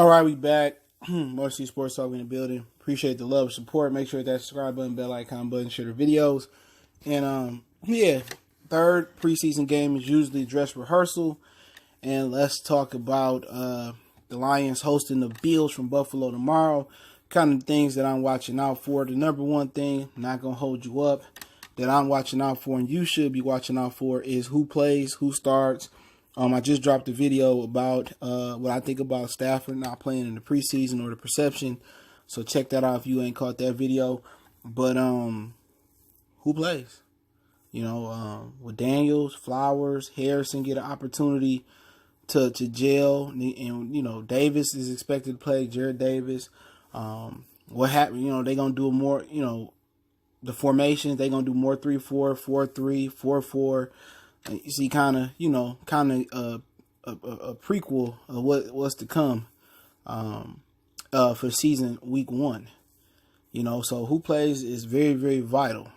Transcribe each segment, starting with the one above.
All right, we back. Mostly Sports Talk in the building. Appreciate the love and support. Make sure to hit that subscribe button, bell icon button, share the videos. And third preseason game is usually dress rehearsal. And let's talk about the Lions hosting the Bills from Buffalo tomorrow. Kind of things that I'm watching out for. The number one thing, not going to hold you up, that I'm watching out for and you should be watching out for is who plays, who starts. I just dropped a video about what I think about Stafford not playing in the preseason or the perception. So check that out if you ain't caught that video. But who plays? You know, with Daniels, Flowers, Harrison get an opportunity to gel, and you know Davis is expected to play. Jared Davis. What happened? You know they're gonna do more. You know the formations they're gonna do more 3-4, 4-3, 4-4. You see, kind of a prequel of what's to come for season week 1. You know, so who plays is very, very vital.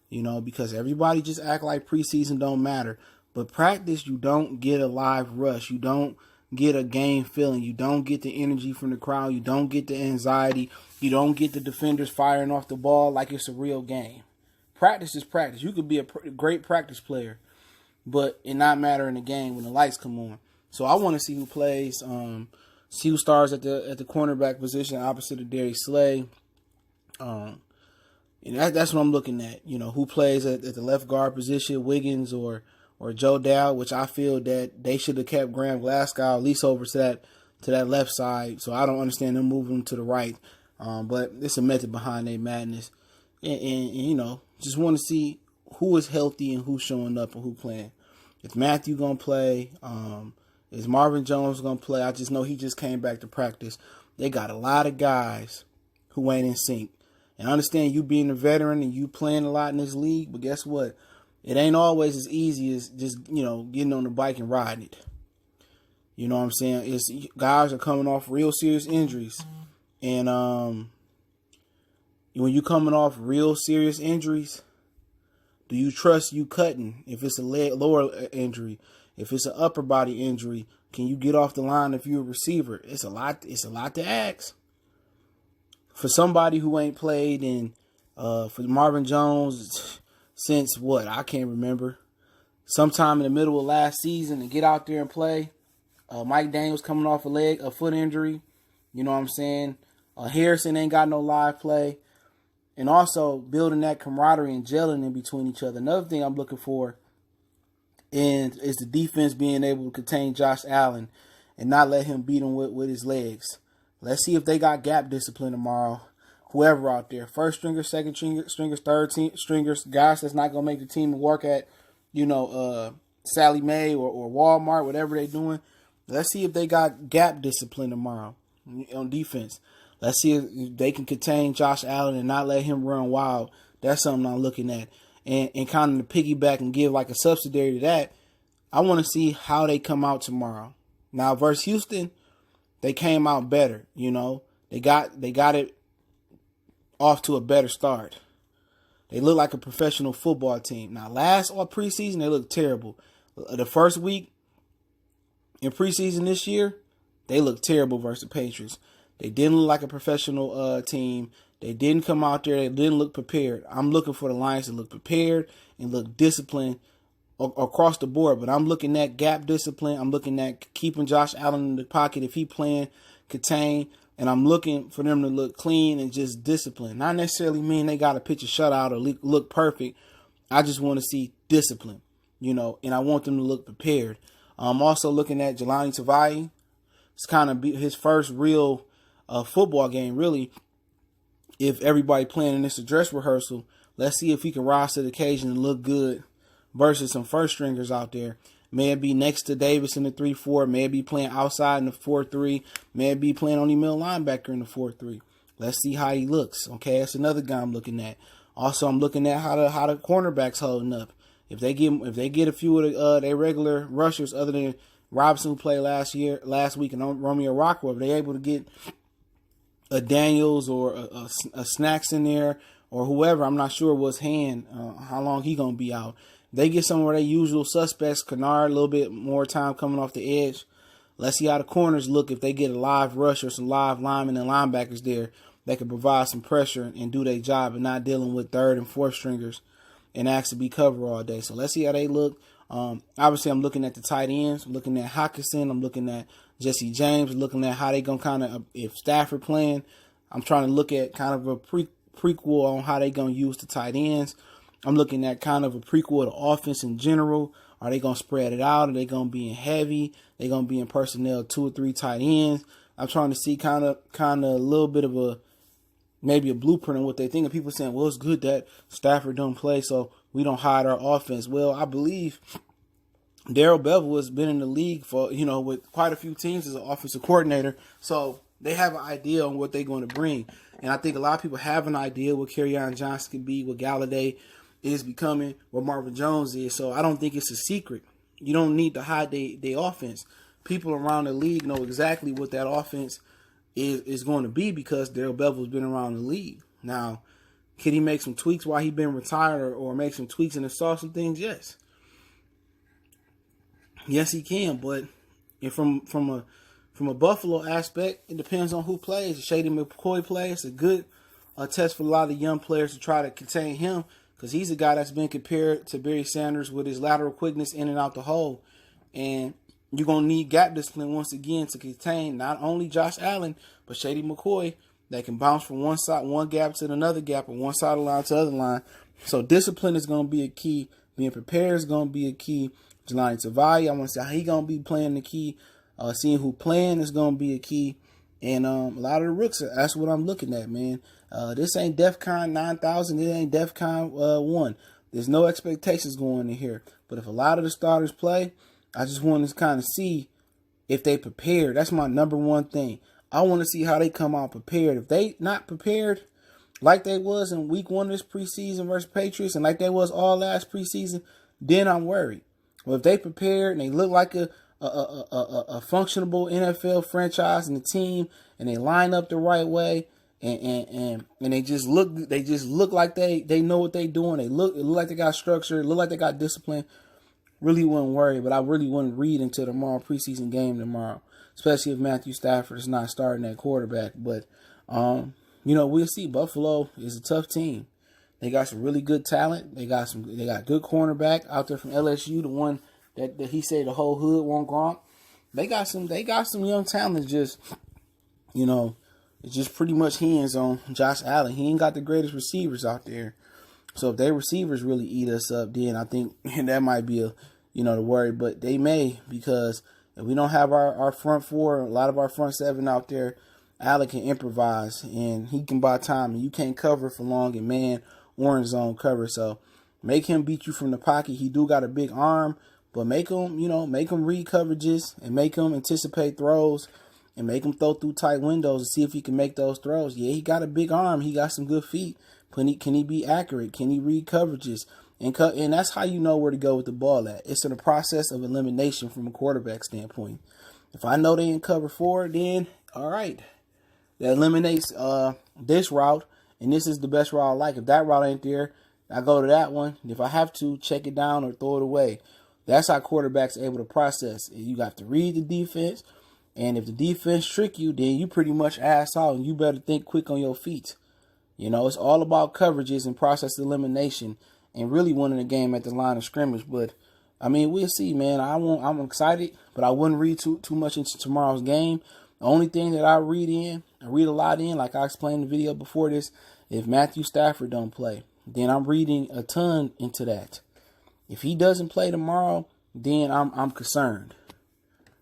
You know, because everybody just act like preseason don't matter. But practice, you don't get a live rush. You don't get a game feeling. You don't get the energy from the crowd. You don't get the anxiety. You don't get the defenders firing off the ball like it's a real game. Practice is practice. You could be a great practice player, but it not matter in the game when the lights come on. So I want to see who plays, see who starts at the cornerback position opposite of Darius Slay. And that's what I'm looking at. You know, who plays at the left guard position, Wiggins or Joe Dow, which I feel that they should have kept Graham Glasgow at least over to that left side. So I don't understand them moving him to the right. But it's a method behind their madness. And you know, just want to see who is healthy and who's showing up and who playing. Is Matthew going to play? Is Marvin Jones going to play? I just know he just came back to practice. They got a lot of guys who ain't in sync. And I understand you being a veteran and you playing a lot in this league, but guess what? It ain't always as easy as just, you know, getting on the bike and riding it. You know what I'm saying? Guys are coming off real serious injuries. And when you coming off real serious injuries, do you trust you cutting? If it's a lower injury, if it's an upper body injury, can you get off the line if you're a receiver? It's a lot to ask. For somebody who ain't played in, for Marvin Jones since what? I can't remember. Sometime in the middle of last season to get out there and play. Mike Daniels coming off a foot injury. You know what I'm saying? Harrison ain't got no live play. And also building that camaraderie and gelling in between each other. Another thing I'm looking for is the defense being able to contain Josh Allen and not let him beat him with his legs. Let's see if they got gap discipline tomorrow. Whoever out there, first stringers, second stringers, third stringers, guys that's not going to make the team and work at, you know, Sally Mae or Walmart, whatever they're doing. Let's see if they got gap discipline tomorrow on defense. Let's see if they can contain Josh Allen and not let him run wild. That's something I'm looking at. And kind of to piggyback and give like a subsidiary to that, I want to see how they come out tomorrow. Now, versus Houston, they came out better, you know. They got it off to a better start. They look like a professional football team. Now, last preseason, they looked terrible. The first week in preseason this year, they looked terrible versus the Patriots. They didn't look like a professional team. They didn't come out there. They didn't look prepared. I'm looking for the Lions to look prepared and look disciplined across the board. But I'm looking at gap discipline. I'm looking at keeping Josh Allen in the pocket if he playing, contain. And I'm looking for them to look clean and just disciplined. Not necessarily mean they got to pitch a shutout or look perfect. I just want to see discipline, you know, and I want them to look prepared. I'm also looking at Jelani Tavai. It's kind of his first real football game, really. If everybody playing in this dress rehearsal, let's see if he can rise to the occasion and look good versus some first stringers out there. May it be next to Davis in the 3-4. May it be playing outside in the 4-3. May it be playing only middle linebacker in the 4-3. Let's see how he looks. Okay, that's another guy I'm looking at. Also, I'm looking at how the cornerbacks holding up. If they get a few of their regular rushers other than Robinson, who played last week, and Romeo Rockwell, if they able to get a Daniels or a Snacks in there or whoever, I'm not sure what's hand, how long he gonna be out. They get some of their usual suspects, Kennard, a little bit more time coming off the edge. Let's see how the corners look if they get a live rush or some live linemen and linebackers there that can provide some pressure and do their job and not dealing with third and fourth stringers and actually be covered all day. So let's see how they look. Obviously, I'm looking at the tight ends. I'm looking at Hockenson. I'm looking at Jesse James. Looking at how they going to kind of, if Stafford playing, I'm trying to look at kind of a prequel on how they going to use the tight ends. I'm looking at kind of a prequel of the offense in general. Are they going to spread it out? Are they going to be in heavy? They going to be in personnel 2 or 3 tight ends? I'm trying to see kind of a little bit of maybe a blueprint on what they think. And people saying, well, it's good that Stafford don't play, so we don't hide our offense. Well, I believe Darrell Bevell has been in the league for, with quite a few teams as an offensive coordinator. So they have an idea on what they're going to bring. And I think a lot of people have an idea what Kerryon Johnson can be, what Galladay is becoming, what Marvin Jones is. So I don't think it's a secret. You don't need to hide their offense. People around the league know exactly what that offense is going to be because Darrell Bevell's been around the league. Now, can he make some tweaks while he's been retired or make some tweaks and install some things? Yes. Yes, he can. But from a Buffalo aspect, it depends on who plays. If Shady McCoy plays, it's a good test for a lot of young players to try to contain him because he's a guy that's been compared to Barry Sanders with his lateral quickness in and out the hole. And you're going to need gap discipline once again to contain not only Josh Allen, but Shady McCoy that can bounce from one gap to another gap, or one side of the line to the other line. So discipline is going to be a key. Being prepared is going to be a key. Jelani Tavai, I want to see how he's going to be playing the key. Seeing who playing is going to be a key. And a lot of the rooks, that's what I'm looking at, man. This ain't DEFCON 9000. It ain't DEFCON 1. There's no expectations going in here. But if a lot of the starters play, I just want to kind of see if they prepared. That's my number one thing. I want to see how they come out prepared. If they not prepared like they was in week 1 of this preseason versus Patriots and like they was all last preseason, then I'm worried. Well, if they prepared and they look like a functionable NFL franchise and a team, and they line up the right way, and they just look like they know what they doing. They look like they got structure, look like they got discipline. Really wouldn't worry, but I really wouldn't read into tomorrow preseason game tomorrow, especially if Matthew Stafford is not starting at quarterback. But we'll see. Buffalo is a tough team. They got some really good talent. They got good cornerback out there from LSU, the one that he said the whole hood won't Gronk. They got some young talent. Just it's just pretty much hands on Josh Allen. He ain't got the greatest receivers out there. So if their receivers really eat us up, then I think that might be the worry. But they may, because if we don't have our front four, a lot of our front seven out there, Allen can improvise and he can buy time, and you can't cover for long in man or in zone cover. So make him beat you from the pocket. He do got a big arm, but make him read coverages and make him anticipate throws and make him throw through tight windows and see if he can make those throws. Yeah, he got a big arm. He got some good feet. Can he be accurate? Can he read coverages? And that's how you know where to go with the ball at. It's in a process of elimination from a quarterback standpoint. If I know they in cover 4, then all right. That eliminates this route, and this is the best route I like. If that route ain't there, I go to that one. If I have to, check it down or throw it away. That's how quarterbacks are able to process. You have to read the defense, and if the defense trick you, then you pretty much ass out, and you better think quick on your feet. It's all about coverages and process elimination and really winning the game at the line of scrimmage. But, we'll see, man. I'm excited, but I wouldn't read too much into tomorrow's game. The only thing that I read a lot in, like I explained in the video before this, if Matthew Stafford don't play, then I'm reading a ton into that. If he doesn't play tomorrow, then I'm concerned.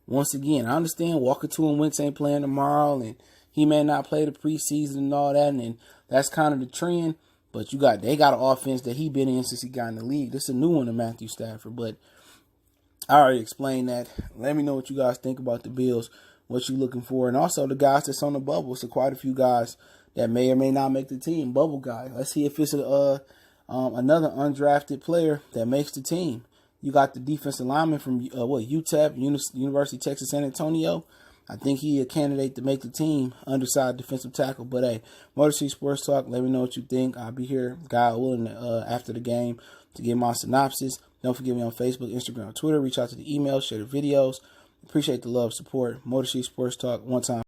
Once again, I understand Walker 2 and Wentz ain't playing tomorrow, and he may not play the preseason and all that, and that's kind of the trend. But they got an offense that he been in since he got in the league. This is a new one to Matthew Stafford, but I already explained that. Let me know what you guys think about the Bills, what you looking for, and also the guys that's on the bubble. So quite a few guys that may or may not make the team, bubble guys. Let's see if it's another undrafted player that makes the team. You got the defensive lineman from UTEP, University of Texas San Antonio. I think he a candidate to make the team, undersized defensive tackle. But hey, Motor City Sports Talk, let me know what you think. I'll be here, God willing, after the game to give my synopsis. Don't forget me on Facebook, Instagram, Twitter. Reach out to the email, share the videos. Appreciate the love, support. Motor City Sports Talk, one time.